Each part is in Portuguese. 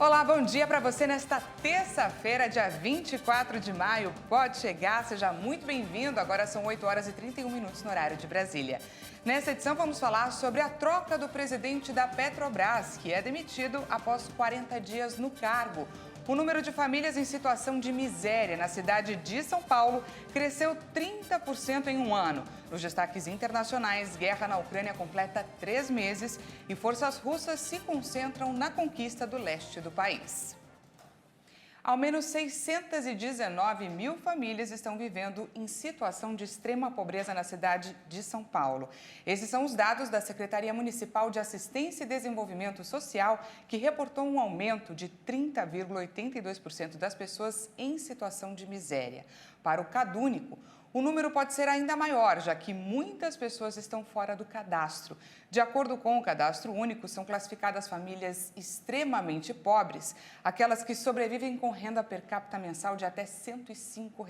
Olá, bom dia para você nesta terça-feira, dia 24 de maio. Pode chegar, seja muito bem-vindo. Agora são 8 horas e 31 minutos no horário de Brasília. Nessa edição vamos falar sobre a troca do presidente da Petrobras, que é demitido após 40 dias no cargo. O número de famílias em situação de miséria na cidade de São Paulo cresceu 30% em um ano. Nos destaques internacionais, guerra na Ucrânia completa 3 meses e forças russas se concentram na conquista do leste do país. Ao menos 619 mil famílias estão vivendo em situação de extrema pobreza na cidade de São Paulo. Esses são os dados da Secretaria Municipal de Assistência e Desenvolvimento Social, que reportou um aumento de 30,82% das pessoas em situação de miséria. Para o CadÚnico, o número pode ser ainda maior, já que muitas pessoas estão fora do cadastro. De acordo com o Cadastro Único, são classificadas famílias extremamente pobres, aquelas que sobrevivem com renda per capita mensal de até R$ 105.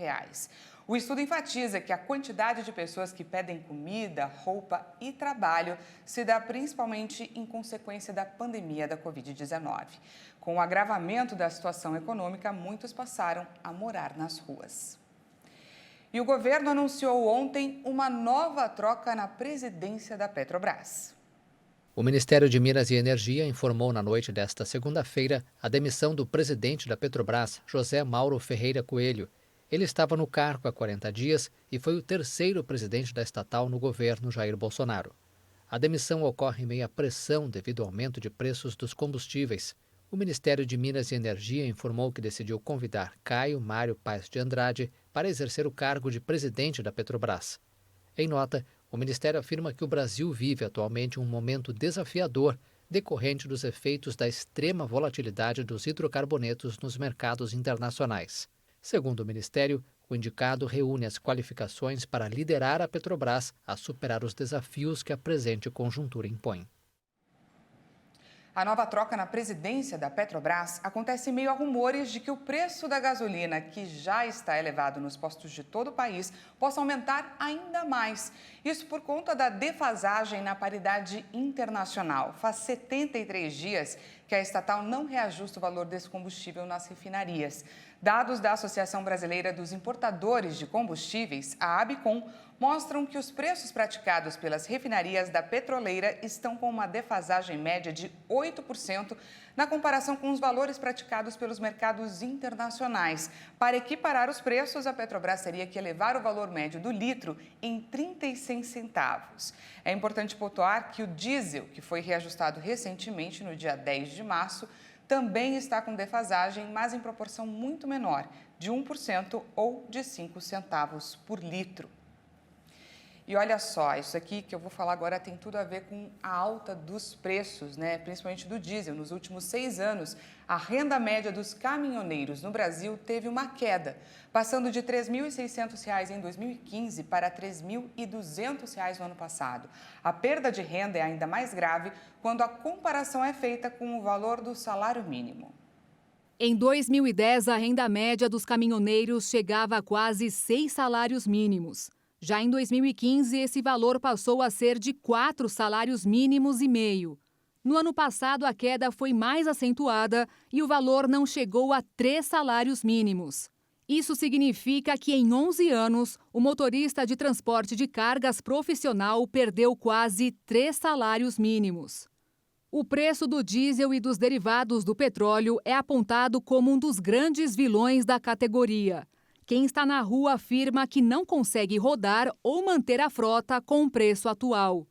O estudo enfatiza que a quantidade de pessoas que pedem comida, roupa e trabalho se dá principalmente em consequência da pandemia da Covid-19. Com o agravamento da situação econômica, muitos passaram a morar nas ruas. E o governo anunciou ontem uma nova troca na presidência da Petrobras. O Ministério de Minas e Energia informou na noite desta segunda-feira a demissão do presidente da Petrobras, José Mauro Ferreira Coelho. Ele estava no cargo há 40 dias e foi o terceiro presidente da estatal no governo Jair Bolsonaro. A demissão ocorre em meio à pressão devido ao aumento de preços dos combustíveis. O Ministério de Minas e Energia informou que decidiu convidar Caio Mário Paes de Andrade para exercer o cargo de presidente da Petrobras. Em nota, o Ministério afirma que o Brasil vive atualmente um momento desafiador decorrente dos efeitos da extrema volatilidade dos hidrocarbonetos nos mercados internacionais. Segundo o Ministério, o indicado reúne as qualificações para liderar a Petrobras a superar os desafios que a presente conjuntura impõe. A nova troca na presidência da Petrobras acontece em meio a rumores de que o preço da gasolina, que já está elevado nos postos de todo o país, possa aumentar ainda mais. Isso por conta da defasagem na paridade internacional. Faz 73 dias que a estatal não reajusta o valor desse combustível nas refinarias. Dados da Associação Brasileira dos Importadores de Combustíveis, a ABICOM, mostram que os preços praticados pelas refinarias da petroleira estão com uma defasagem média de 8% na comparação com os valores praticados pelos mercados internacionais. Para equiparar os preços, a Petrobras teria que elevar o valor médio do litro em 36 centavos. É importante pontuar que o diesel, que foi reajustado recentemente no dia 10 de março, também está com defasagem, mas em proporção muito menor, de 1% ou de 5 centavos por litro. E olha só, isso aqui que eu vou falar agora tem tudo a ver com a alta dos preços, né? Principalmente do diesel. Nos últimos 6 anos, a renda média dos caminhoneiros no Brasil teve uma queda, passando de R$ 3.600 em 2015 para R$ 3.200 no ano passado. A perda de renda é ainda mais grave quando a comparação é feita com o valor do salário mínimo. Em 2010, a renda média dos caminhoneiros chegava a quase 6 salários mínimos. Já em 2015, esse valor passou a ser de 4 salários mínimos e meio. No ano passado, a queda foi mais acentuada e o valor não chegou a 3 salários mínimos. Isso significa que em 11 anos, o motorista de transporte de cargas profissional perdeu quase 3 salários mínimos. O preço do diesel e dos derivados do petróleo é apontado como um dos grandes vilões da categoria. Quem está na rua afirma que não consegue rodar ou manter a frota com o preço atual.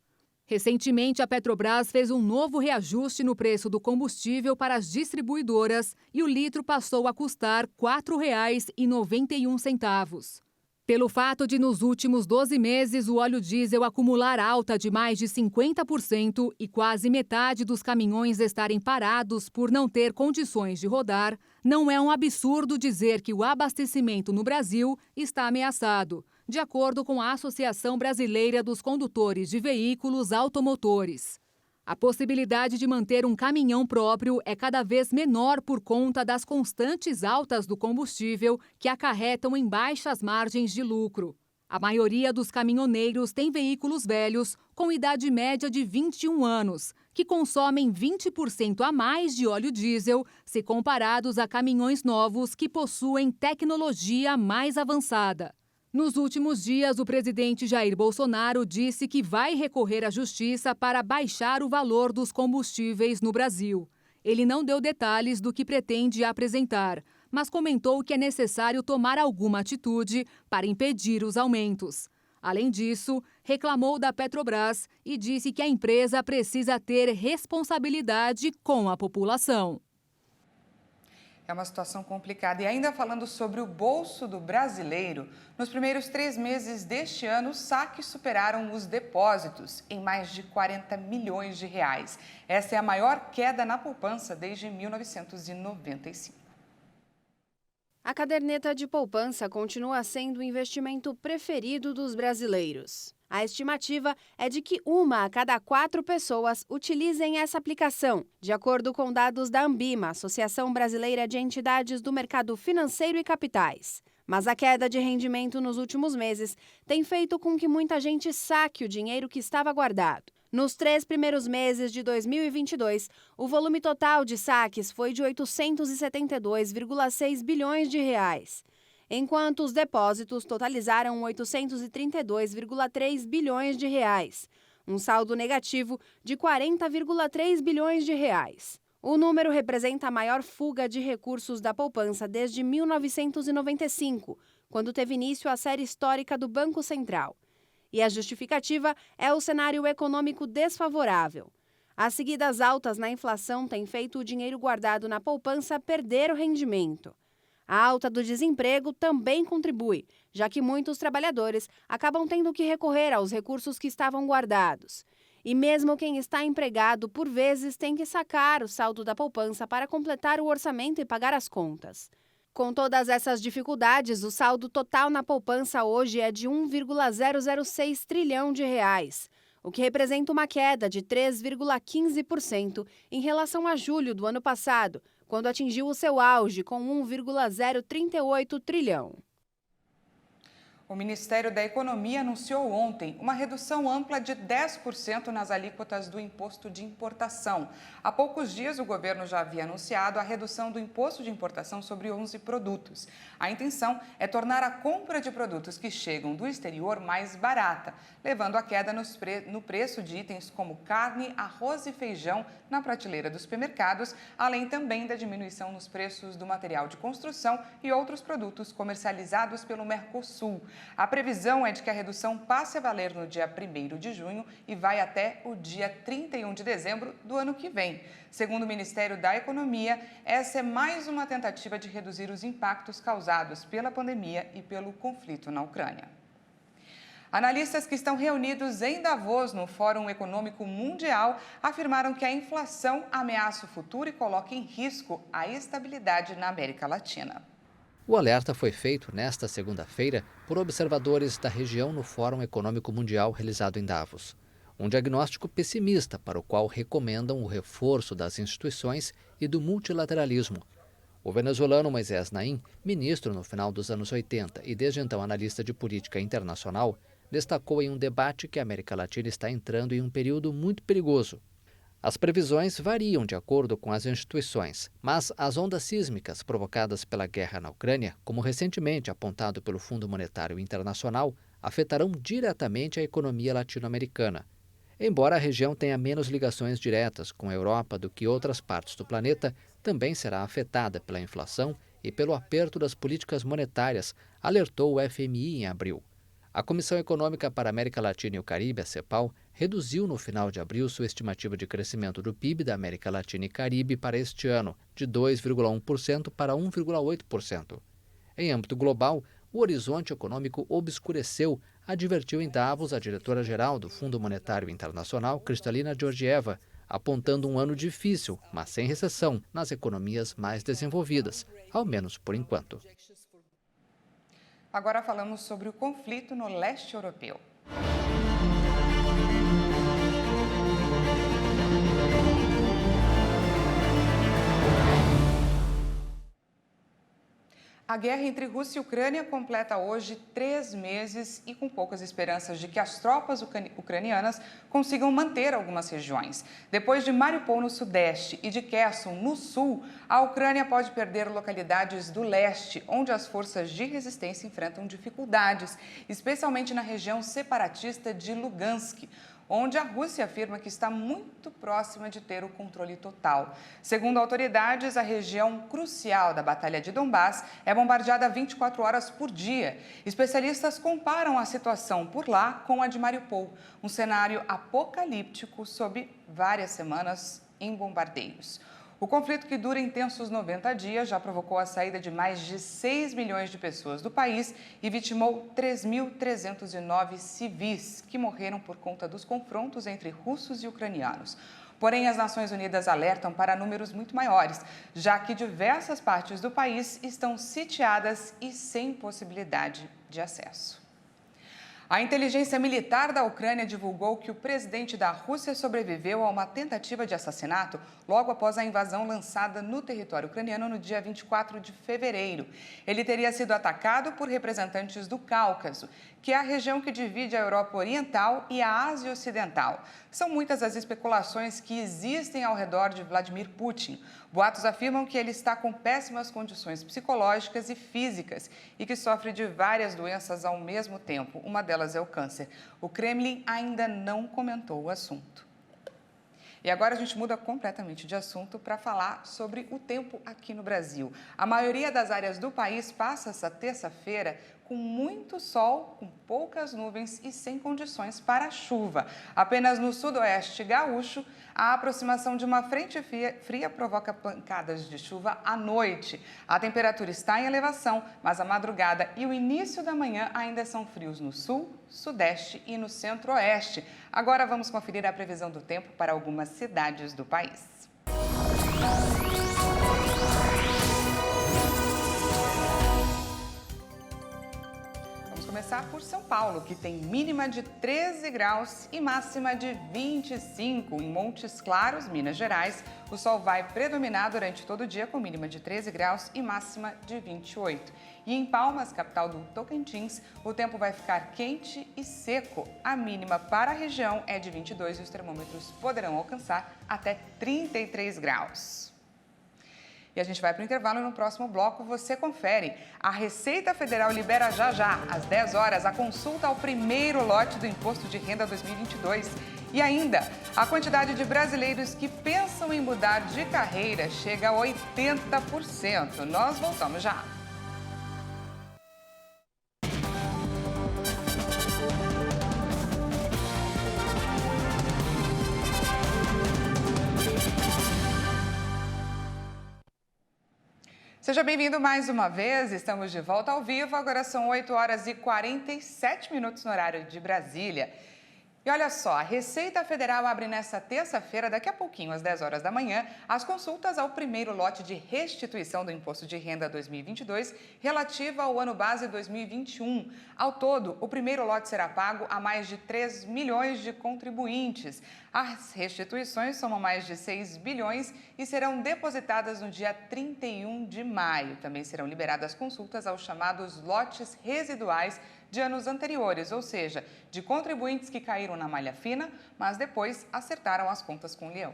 Recentemente, a Petrobras fez um novo reajuste no preço do combustível para as distribuidoras e o litro passou a custar R$ 4,91. Pelo fato de, nos últimos 12 meses, o óleo diesel acumular alta de mais de 50% e quase metade dos caminhões estarem parados por não ter condições de rodar, não é um absurdo dizer que o abastecimento no Brasil está ameaçado, de acordo com a Associação Brasileira dos Condutores de Veículos Automotores. A possibilidade de manter um caminhão próprio é cada vez menor por conta das constantes altas do combustível que acarretam em baixas margens de lucro. A maioria dos caminhoneiros tem veículos velhos com idade média de 21 anos, que consomem 20% a mais de óleo diesel se comparados a caminhões novos que possuem tecnologia mais avançada. Nos últimos dias, o presidente Jair Bolsonaro disse que vai recorrer à justiça para baixar o valor dos combustíveis no Brasil. Ele não deu detalhes do que pretende apresentar, mas comentou que é necessário tomar alguma atitude para impedir os aumentos. Além disso, reclamou da Petrobras e disse que a empresa precisa ter responsabilidade com a população. É uma situação complicada. E ainda falando sobre o bolso do brasileiro, nos primeiros 3 meses deste ano, os saques superaram os depósitos em mais de 40 milhões de reais. Essa é a maior queda na poupança desde 1995. A caderneta de poupança continua sendo o investimento preferido dos brasileiros. A estimativa é de que 1 a cada 4 pessoas utilizem essa aplicação, de acordo com dados da Ambima, Associação Brasileira de Entidades do Mercado Financeiro e Capitais. Mas a queda de rendimento nos últimos meses tem feito com que muita gente saque o dinheiro que estava guardado. Nos 3 primeiros meses de 2022, o volume total de saques foi de 872,6 bilhões de reais, enquanto os depósitos totalizaram 832,3 bilhões de reais, um saldo negativo de 40,3 bilhões de reais. O número representa a maior fuga de recursos da poupança desde 1995, quando teve início a série histórica do Banco Central. E a justificativa é o cenário econômico desfavorável. As seguidas altas na inflação têm feito o dinheiro guardado na poupança perder o rendimento. A alta do desemprego também contribui, já que muitos trabalhadores acabam tendo que recorrer aos recursos que estavam guardados. E mesmo quem está empregado, por vezes, tem que sacar o saldo da poupança para completar o orçamento e pagar as contas. Com todas essas dificuldades, o saldo total na poupança hoje é de 1,006 trilhão de reais, o que representa uma queda de 3,15% em relação a julho do ano passado, quando atingiu o seu auge com 1,038 trilhão. O Ministério da Economia anunciou ontem uma redução ampla de 10% nas alíquotas do imposto de importação. Há poucos dias, o governo já havia anunciado a redução do imposto de importação sobre 11 produtos. A intenção é tornar a compra de produtos que chegam do exterior mais barata, levando a queda no preço de itens como carne, arroz e feijão na prateleira dos supermercados, além também da diminuição nos preços do material de construção e outros produtos comercializados pelo Mercosul. A previsão é de que a redução passe a valer no dia 1º de junho e vai até o dia 31 de dezembro do ano que vem. Segundo o Ministério da Economia, essa é mais uma tentativa de reduzir os impactos causados pela pandemia e pelo conflito na Ucrânia. Analistas que estão reunidos em Davos, no Fórum Econômico Mundial, afirmaram que a inflação ameaça o futuro e coloca em risco a estabilidade na América Latina. O alerta foi feito nesta segunda-feira por observadores da região no Fórum Econômico Mundial realizado em Davos. Um diagnóstico pessimista para o qual recomendam o reforço das instituições e do multilateralismo. O venezuelano Moisés Naim, ministro no final dos anos 80 e desde então analista de política internacional, destacou em um debate que a América Latina está entrando em um período muito perigoso. As previsões variam de acordo com as instituições, mas as ondas sísmicas provocadas pela guerra na Ucrânia, como recentemente apontado pelo Fundo Monetário Internacional, afetarão diretamente a economia latino-americana. Embora a região tenha menos ligações diretas com a Europa do que outras partes do planeta, também será afetada pela inflação e pelo aperto das políticas monetárias, alertou o FMI em abril. A Comissão Econômica para a América Latina e o Caribe, a CEPAL, reduziu no final de abril sua estimativa de crescimento do PIB da América Latina e Caribe para este ano, de 2,1% para 1,8%. Em âmbito global, o horizonte econômico obscureceu, advertiu em Davos a diretora-geral do Fundo Monetário Internacional, Kristalina Georgieva, apontando um ano difícil, mas sem recessão, nas economias mais desenvolvidas, ao menos por enquanto. Agora falamos sobre o conflito no leste europeu. A guerra entre Rússia e Ucrânia completa hoje 3 meses e com poucas esperanças de que as tropas ucranianas consigam manter algumas regiões. Depois de Mariupol no sudeste e de Kherson no sul, a Ucrânia pode perder localidades do leste, onde as forças de resistência enfrentam dificuldades, especialmente na região separatista de Lugansk, onde a Rússia afirma que está muito próxima de ter o controle total. Segundo autoridades, a região crucial da Batalha de Donbás é bombardeada 24 horas por dia. Especialistas comparam a situação por lá com a de Mariupol, um cenário apocalíptico sob várias semanas em bombardeios. O conflito, que dura intensos 90 dias, já provocou a saída de mais de 6 milhões de pessoas do país e vitimou 3.309 civis, que morreram por conta dos confrontos entre russos e ucranianos. Porém, as Nações Unidas alertam para números muito maiores, já que diversas partes do país estão sitiadas e sem possibilidade de acesso. A inteligência militar da Ucrânia divulgou que o presidente da Rússia sobreviveu a uma tentativa de assassinato logo após a invasão lançada no território ucraniano no dia 24 de fevereiro. Ele teria sido atacado por representantes do Cáucaso, que é a região que divide a Europa Oriental e a Ásia Ocidental. São muitas as especulações que existem ao redor de Vladimir Putin. Boatos afirmam que ele está com péssimas condições psicológicas e físicas e que sofre de várias doenças ao mesmo tempo. Uma delas é o câncer. O Kremlin ainda não comentou o assunto. E agora a gente muda completamente de assunto para falar sobre o tempo aqui no Brasil. A maioria das áreas do país passa essa terça-feira com muito sol, com poucas nuvens e sem condições para chuva. Apenas no sudoeste gaúcho, a aproximação de uma frente fria provoca pancadas de chuva à noite. A temperatura está em elevação, mas a madrugada e o início da manhã ainda são frios no sul, sudeste e no centro-oeste. Agora vamos conferir a previsão do tempo para algumas cidades do país. Começar por São Paulo, que tem mínima de 13 graus e máxima de 25. Em Montes Claros, Minas Gerais, o sol vai predominar durante todo o dia com mínima de 13 graus e máxima de 28. E em Palmas, capital do Tocantins, o tempo vai ficar quente e seco. A mínima para a região é de 22 e os termômetros poderão alcançar até 33 graus. E a gente vai para o intervalo e no próximo bloco você confere. A Receita Federal libera já, às 10 horas, a consulta ao primeiro lote do Imposto de Renda 2022. E ainda, a quantidade de brasileiros que pensam em mudar de carreira chega a 80%. Nós voltamos já. Seja bem-vindo mais uma vez, estamos de volta ao vivo, agora são 8 horas e 47 minutos no horário de Brasília. E olha só, a Receita Federal abre nesta terça-feira, daqui a pouquinho, às 10 horas da manhã, as consultas ao primeiro lote de restituição do Imposto de Renda 2022, relativa ao ano base 2021. Ao todo, o primeiro lote será pago a mais de 3 milhões de contribuintes. As restituições somam mais de 6 bilhões e serão depositadas no dia 31 de maio. Também serão liberadas consultas aos chamados lotes residuais de anos anteriores, ou seja, de contribuintes que caíram na malha fina, mas depois acertaram as contas com o leão.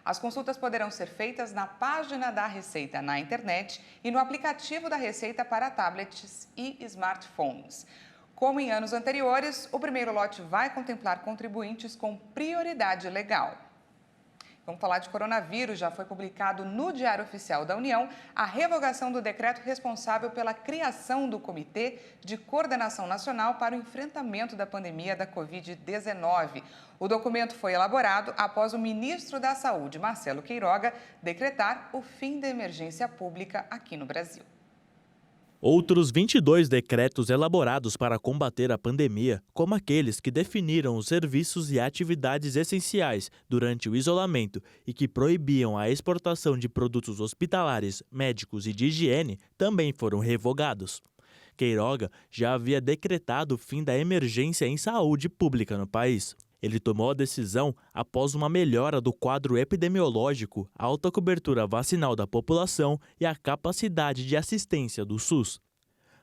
As consultas poderão ser feitas na página da Receita na internet e no aplicativo da Receita para tablets e smartphones. Como em anos anteriores, o primeiro lote vai contemplar contribuintes com prioridade legal. Vamos falar de coronavírus. Já foi publicado no Diário Oficial da União a revogação do decreto responsável pela criação do Comitê de Coordenação Nacional para o Enfrentamento da Pandemia da Covid-19. O documento foi elaborado após o ministro da Saúde, Marcelo Queiroga, decretar o fim da emergência pública aqui no Brasil. Outros 22 decretos elaborados para combater a pandemia, como aqueles que definiram os serviços e atividades essenciais durante o isolamento e que proibiam a exportação de produtos hospitalares, médicos e de higiene, também foram revogados. Queiroga já havia decretado o fim da emergência em saúde pública no país. Ele tomou a decisão após uma melhora do quadro epidemiológico, alta cobertura vacinal da população e a capacidade de assistência do SUS.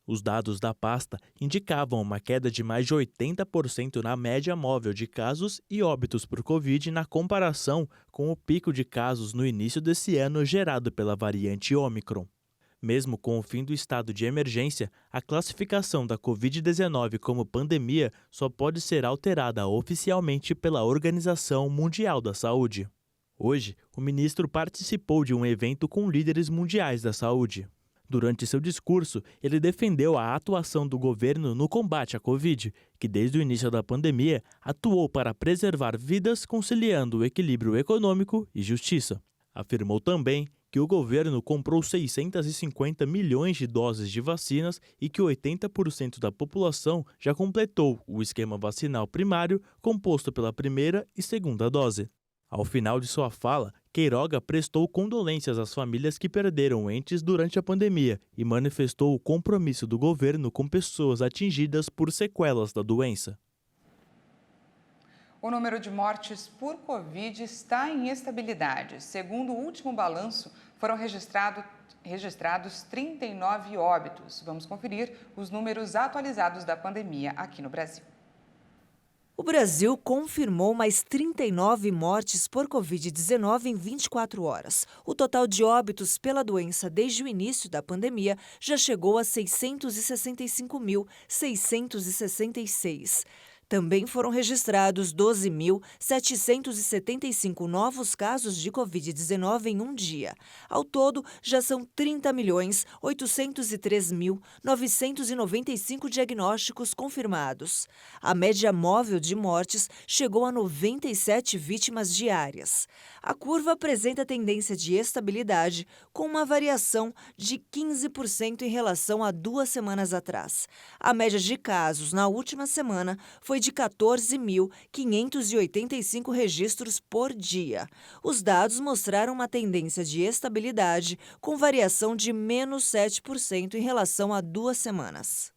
Os dados da pasta indicavam uma queda de mais de 80% na média móvel de casos e óbitos por Covid na comparação com o pico de casos no início desse ano gerado pela variante Ômicron. Mesmo com o fim do estado de emergência, a classificação da Covid-19 como pandemia só pode ser alterada oficialmente pela Organização Mundial da Saúde. Hoje, o ministro participou de um evento com líderes mundiais da saúde. Durante seu discurso, ele defendeu a atuação do governo no combate à Covid, que desde o início da pandemia atuou para preservar vidas conciliando o equilíbrio econômico e justiça. Afirmou também que o governo comprou 650 milhões de doses de vacinas e que 80% da população já completou o esquema vacinal primário composto pela primeira e segunda dose. Ao final de sua fala, Queiroga prestou condolências às famílias que perderam entes durante a pandemia e manifestou o compromisso do governo com pessoas atingidas por sequelas da doença. O número de mortes por Covid está em estabilidade. Segundo o último balanço, foram registrados 39 óbitos. Vamos conferir os números atualizados da pandemia aqui no Brasil. O Brasil confirmou mais 39 mortes por Covid-19 em 24 horas. O total de óbitos pela doença desde o início da pandemia já chegou a 665.666. Também foram registrados 12.775 novos casos de Covid-19 em um dia. Ao todo, já são 30.803.995 diagnósticos confirmados. A média móvel de mortes chegou a 97 vítimas diárias. A curva apresenta tendência de estabilidade, com uma variação de 15% em relação a 2 semanas atrás. A média de casos na última semana foi de 14.585 registros por dia. Os dados mostraram uma tendência de estabilidade, com variação de menos 7% em relação a 2 semanas.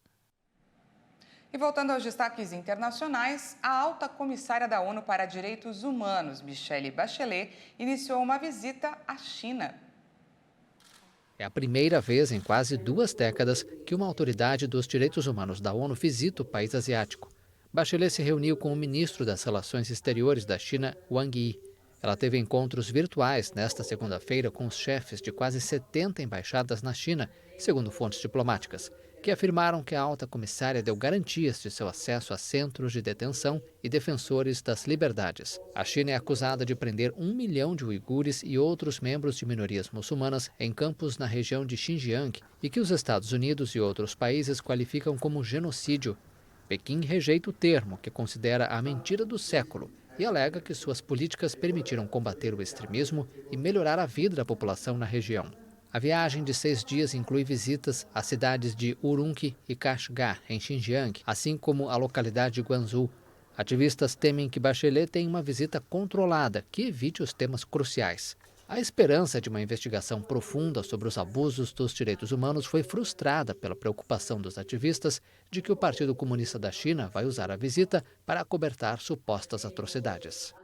E voltando aos destaques internacionais, a alta comissária da ONU para Direitos Humanos, Michelle Bachelet, iniciou uma visita à China. É a primeira vez em quase 2 décadas que uma autoridade dos direitos humanos da ONU visita o país asiático. Bachelet se reuniu com o ministro das Relações Exteriores da China, Wang Yi. Ela teve encontros virtuais nesta segunda-feira com os chefes de quase 70 embaixadas na China, segundo fontes diplomáticas, que afirmaram que a alta comissária deu garantias de seu acesso a centros de detenção e defensores das liberdades. A China é acusada de prender 1 milhão de uigures e outros membros de minorias muçulmanas em campos na região de Xinjiang e que os Estados Unidos e outros países qualificam como genocídio. Pequim rejeita o termo, que considera a mentira do século, e alega que suas políticas permitiram combater o extremismo e melhorar a vida da população na região. A viagem de 6 dias inclui visitas às cidades de Urumqi e Kashgar, em Xinjiang, assim como a localidade de Guangzhou. Ativistas temem que Bachelet tenha uma visita controlada, que evite os temas cruciais. A esperança de uma investigação profunda sobre os abusos dos direitos humanos foi frustrada pela preocupação dos ativistas de que o Partido Comunista da China vai usar a visita para acobertar supostas atrocidades.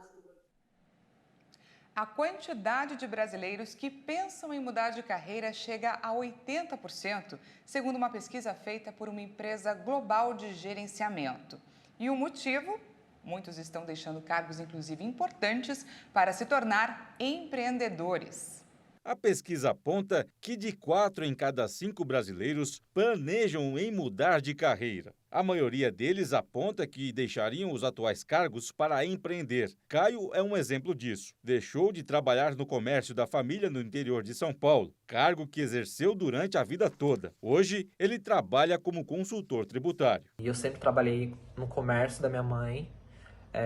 A quantidade de brasileiros que pensam em mudar de carreira chega a 80%, segundo uma pesquisa feita por uma empresa global de gerenciamento. E o motivo? Muitos estão deixando cargos, inclusive importantes, para se tornar empreendedores. A pesquisa aponta que de 4 em cada 5 brasileiros planejam em mudar de carreira. A maioria deles aponta que deixariam os atuais cargos para empreender. Caio é um exemplo disso. Deixou de trabalhar no comércio da família no interior de São Paulo, cargo que exerceu durante a vida toda. Hoje, ele trabalha como consultor tributário. Eu sempre trabalhei no comércio da minha mãe.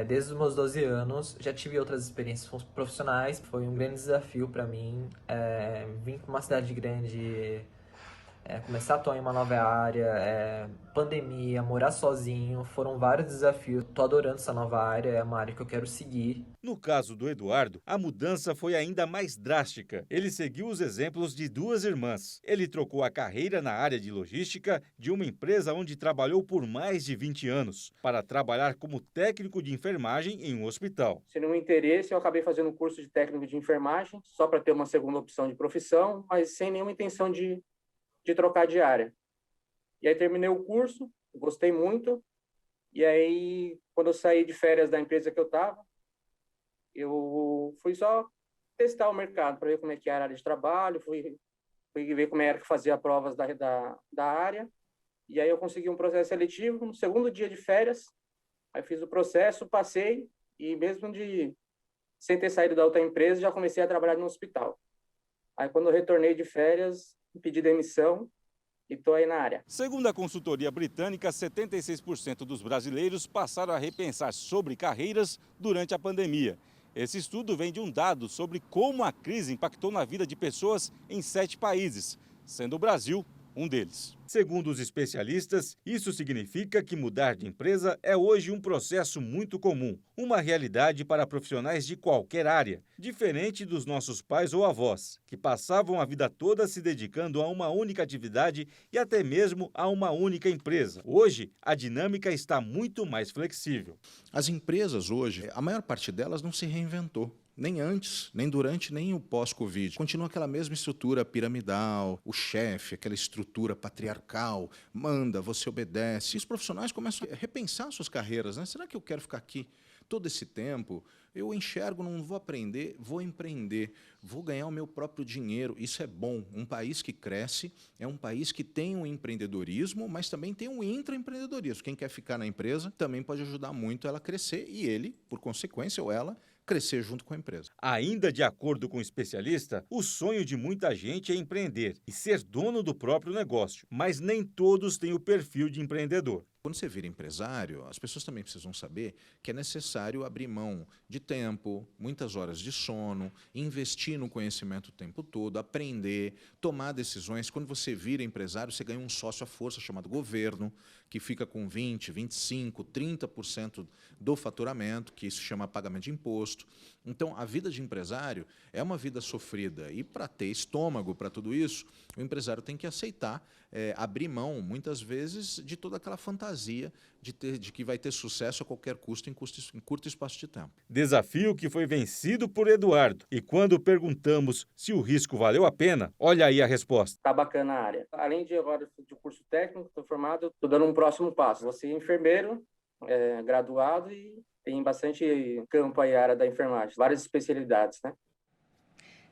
Desde os meus 12 anos, já tive outras experiências profissionais. Foi um grande desafio para mim. Vim para uma cidade grande começar a atuar em uma nova área, pandemia, morar sozinho, foram vários desafios. Tô adorando essa nova área, é uma área que eu quero seguir. No caso do Eduardo, a mudança foi ainda mais drástica. Ele seguiu os exemplos de duas irmãs. Ele trocou a carreira na área de logística de uma empresa onde trabalhou por mais de 20 anos, para trabalhar como técnico de enfermagem em um hospital. Sem nenhum interesse, eu acabei fazendo um curso de técnico de enfermagem, só para ter uma segunda opção de profissão, mas sem nenhuma intenção de trocar de área. E aí terminei o curso, gostei muito, e aí quando eu saí de férias da empresa que eu estava, eu fui só testar o mercado para ver como é que era a área de trabalho, fui ver como era que fazia provas da área, e aí eu consegui um processo seletivo no segundo dia de férias, aí fiz o processo, passei, e mesmo sem ter saído da outra empresa, já comecei a trabalhar no hospital. Aí quando eu retornei de férias, pedi demissão e estou aí na área. Segundo a consultoria britânica, 76% dos brasileiros passaram a repensar sobre carreiras durante a pandemia. Esse estudo vem de um dado sobre como a crise impactou na vida de pessoas em 7 países, sendo o Brasil um deles. Segundo os especialistas, isso significa que mudar de empresa é hoje um processo muito comum, uma realidade para profissionais de qualquer área, diferente dos nossos pais ou avós, que passavam a vida toda se dedicando a uma única atividade e até mesmo a uma única empresa. Hoje, a dinâmica está muito mais flexível. As empresas hoje, a maior parte delas não se reinventou. Nem antes, nem durante, nem o pós-Covid. Continua aquela mesma estrutura piramidal, o chefe, aquela estrutura patriarcal, manda, você obedece. E os profissionais começam a repensar suas carreiras, né? Será que eu quero ficar aqui todo esse tempo? Eu enxergo, não vou aprender, vou empreender, vou ganhar o meu próprio dinheiro. Isso é bom. Um país que cresce é um país que tem um empreendedorismo, mas também tem um intraempreendedorismo. Quem quer ficar na empresa também pode ajudar muito ela a crescer e ele, por consequência, ou ela, crescer junto com a empresa. Ainda de acordo com o especialista, o sonho de muita gente é empreender e ser dono do próprio negócio, mas nem todos têm o perfil de empreendedor. Quando você vira empresário, as pessoas também precisam saber que é necessário abrir mão de tempo, muitas horas de sono, investir no conhecimento o tempo todo, aprender, tomar decisões. Quando você vira empresário, você ganha um sócio à força chamado governo, que fica com 20%, 25%, 30% do faturamento, que isso chama pagamento de imposto. Então, a vida de empresário é uma vida sofrida. E para ter estômago para tudo isso, o empresário tem que aceitar abrir mão, muitas vezes, de toda aquela fantasia de que vai ter sucesso a qualquer custo em curto espaço de tempo. Desafio que foi vencido por Eduardo. E quando perguntamos se o risco valeu a pena, olha aí a resposta. Tá bacana a área. Além de agora de curso técnico, estou formado, estou dando um próximo passo. Vou ser enfermeiro, graduado e tem bastante campo aí a área da enfermagem, várias especialidades, né?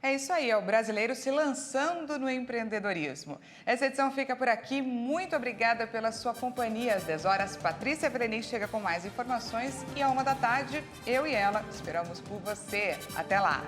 É isso aí, é o brasileiro se lançando no empreendedorismo. Essa edição fica por aqui. Muito obrigada pela sua companhia. Às 10 horas, Patrícia Vereniz chega com mais informações e à 1 da tarde, eu e ela esperamos por você. Até lá!